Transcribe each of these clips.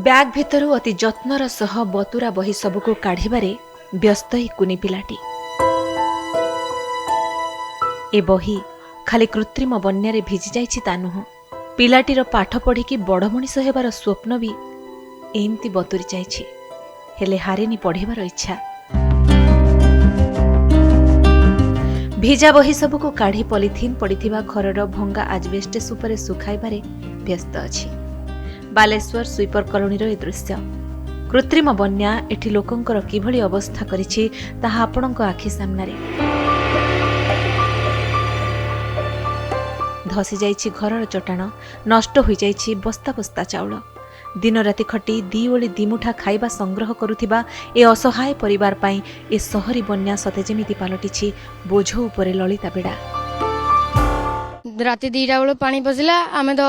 Bag ଭିତରୁ ଅତି ଯତ୍ନର ସହ ବତୁରା ବହି ସବୁକୁ କାଢ଼ିବାରେ ବ୍ୟସ୍ତ ଏହି କୁନି ପିଲାଟି। ଏ ବହି ଖାଲି କୃତ୍ରିମ ବନ୍ୟାରେ ଭିଜି ଯାଇଛି ତା ନୁହଁ, ପିଲାଟିର ପାଠ ପଢ଼ିକି ବଡ଼ ମଣିଷ ହେବାର ସ୍ୱପ୍ନ ବି ଏମିତି ବତୁରି ଯାଇଛି। ହେଲେ ହାରିନି ପଢ଼ିବାର ଇଚ୍ଛା। ଭିଜା ବହି ସବୁକୁ କାଢ଼ି ପଲିଥିନ୍ ପଡ଼ିଥିବା ଘରର ଭଙ୍ଗା ଆଜବେଷ୍ଟସ୍ ଉପରେ ଶୁଖାଇବାରେ ବ୍ୟସ୍ତ ଅଛି। ବାଲେଶ୍ୱର ସୁଇପର କଲୋନୀର ଏ ଦୃଶ୍ୟ। କୃତ୍ରିମ ବନ୍ୟା ଏଠି ଲୋକଙ୍କର କିଭଳି ଅବସ୍ଥା କରିଛି ତାହା ଆପଣଙ୍କ ଆଖି ସାମ୍ନାରେ। ଧସି ଯାଇଛି ଘରର ଚଟାଣ, ନଷ୍ଟ ହୋଇଯାଇଛି ବସ୍ତା ବସ୍ତା ଚାଉଳ। ଦିନ ରାତି ଖଟି ଦି ଓଳି ଦିମୁଠା ଖାଇବା ସଂଗ୍ରହ କରୁଥିବା ଏ ଅସହାୟ ପରିବାର ପାଇଁ ଏ ସହରୀ ବନ୍ୟା ସତେ ଯେମିତି ପାଲଟିଛି ବୋଝ ଉପରେ ଲଳିତା ବେଡ଼ା। ରାତି 2ଟା ବେଳୁ ପାଣି ପଶିଲା, ଆମେ ତ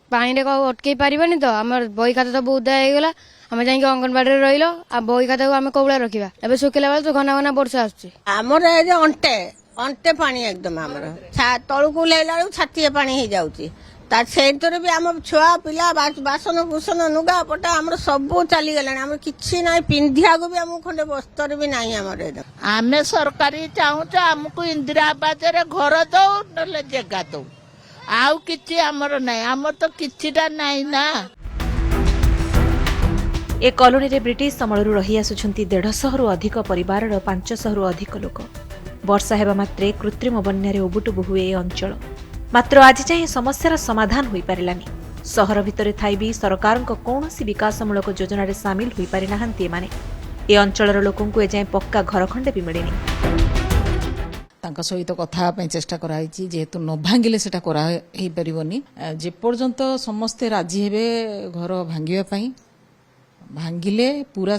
ପାଣିରେ ଅଟକେଇ ପାରିବାନି, ତ ଆମର ବହି ଖାତା ସବୁ ଉଦା ହେଇଗଲା। ଆମେ ଯାଇକି ଅଙ୍ଗନବାଡିରେ ରହିଲ, ଆଉ ବହି ଖାତାକୁ ଆମେ କୋଉଭଳିଆ ରଖିବା? ଏବେ ଶୁଖିଲା ବେଳେ ତ ଘନା ଘନା ବର୍ଷା ଆସୁଛି। ଆମର ଏ ଯେ ଅଣ୍ଟେ ପାଣି ଏକଦମ ଆମର ତଳକୁ ଓହ୍ଲେଇଲା ବେଳକୁ ଛାତିଏ ପାଣି ହେଇଯାଉଛି। ତା ସେଇଥିରେ ବି ଆମ ଛୁଆ ପିଲା ବାସନ କୁସନ ଲୁଗା ପଟା ଆମର ସବୁ ଚାଲିଗଲାଣି। ଆମର କିଛି ନାହିଁ, ପିନ୍ଧିବାକୁ ବି ଆମକୁ ଖଣ୍ଡେ ବସ୍ତ୍ର ବି ନାହିଁ ଆମର। ଆମେ ସରକାରୀ ଚାହୁଁଛୁ ଆମକୁ ଇନ୍ଦିରା ଆବାସରେ ଘର ଦଉ, ନହେଲେ ଜାଗା ଦଉ, ଆଉ କିଛି ଆମର ନାହିଁ। ଆମର ତ କିଛିଟା ନାହିଁ ନା। ଏ କଲୋନୀରେ ବ୍ରିଟିଶ ସମୟରୁ ରହି ଆସୁଛନ୍ତି 150ରୁ ଅଧିକ ପରିବାରର 500ରୁ ଅଧିକ ଲୋକ। ବର୍ଷା ହେବା ମାତ୍ରେ କୃତ୍ରିମ ବନ୍ୟାରେ ଉବୁଟୁବୁ ହୁଏ ଏ ଅଞ୍ଚଳ। ମାତ୍ର ଆଜି ଯାଏଁ ସମସ୍ୟାର ସମାଧାନ ହୋଇପାରିଲାନି। ସହର ଭିତରେ ଥାଇ ବି ସରକାରଙ୍କ କୌଣସି ବିକାଶମୂଳକ ଯୋଜନାରେ ସାମିଲ ହୋଇପାରି ନାହାନ୍ତି ଏମାନେ। ଏ ଅଞ୍ଚଳର ଲୋକଙ୍କୁ ଏଯାଏଁ ପକ୍କା ଘର ଖଣ୍ଡେ ବି ମିଳିନି। ତାଙ୍କ ସହିତ କଥା ହେବା ପାଇଁ ଚେଷ୍ଟା କରାଯାଇଛି, ଯେହେତୁ ନ ଭାଙ୍ଗିଲେ ସେଟା କରା ହେଇପାରିବନି। ଯେପର୍ଯ୍ୟନ୍ତ ସମସ୍ତେ ରାଜି ହେବେ ଘର ଭାଙ୍ଗିବା ପାଇଁ, ଭାଙ୍ଗିଲେ ପୁରା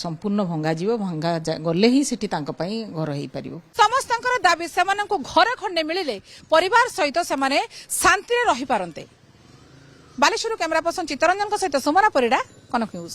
ସମ୍ପୂର୍ଣ୍ଣ ଭଙ୍ଗାଯିବ, ଭଙ୍ଗା ଗଲେ ହିଁ ସେଠି ତାଙ୍କ ପାଇଁ ଘର ହେଇପାରିବ। ସମସ୍ତଙ୍କର ଦାବି ସେମାନଙ୍କୁ ଘର ଖଣ୍ଡେ ମିଳିଲେ ପରିବାର ସହିତ ସେମାନେ ଶାନ୍ତିରେ ରହିପାରନ୍ତେ। ବାଲେଶ୍ୱର କ୍ୟାମେରା ପର୍ସନ ଚିତ୍ତରଞ୍ଜନଙ୍କ ସହିତ ସୁମନା ପରିଡ଼ା, କନକ ନ୍ୟୁଜ।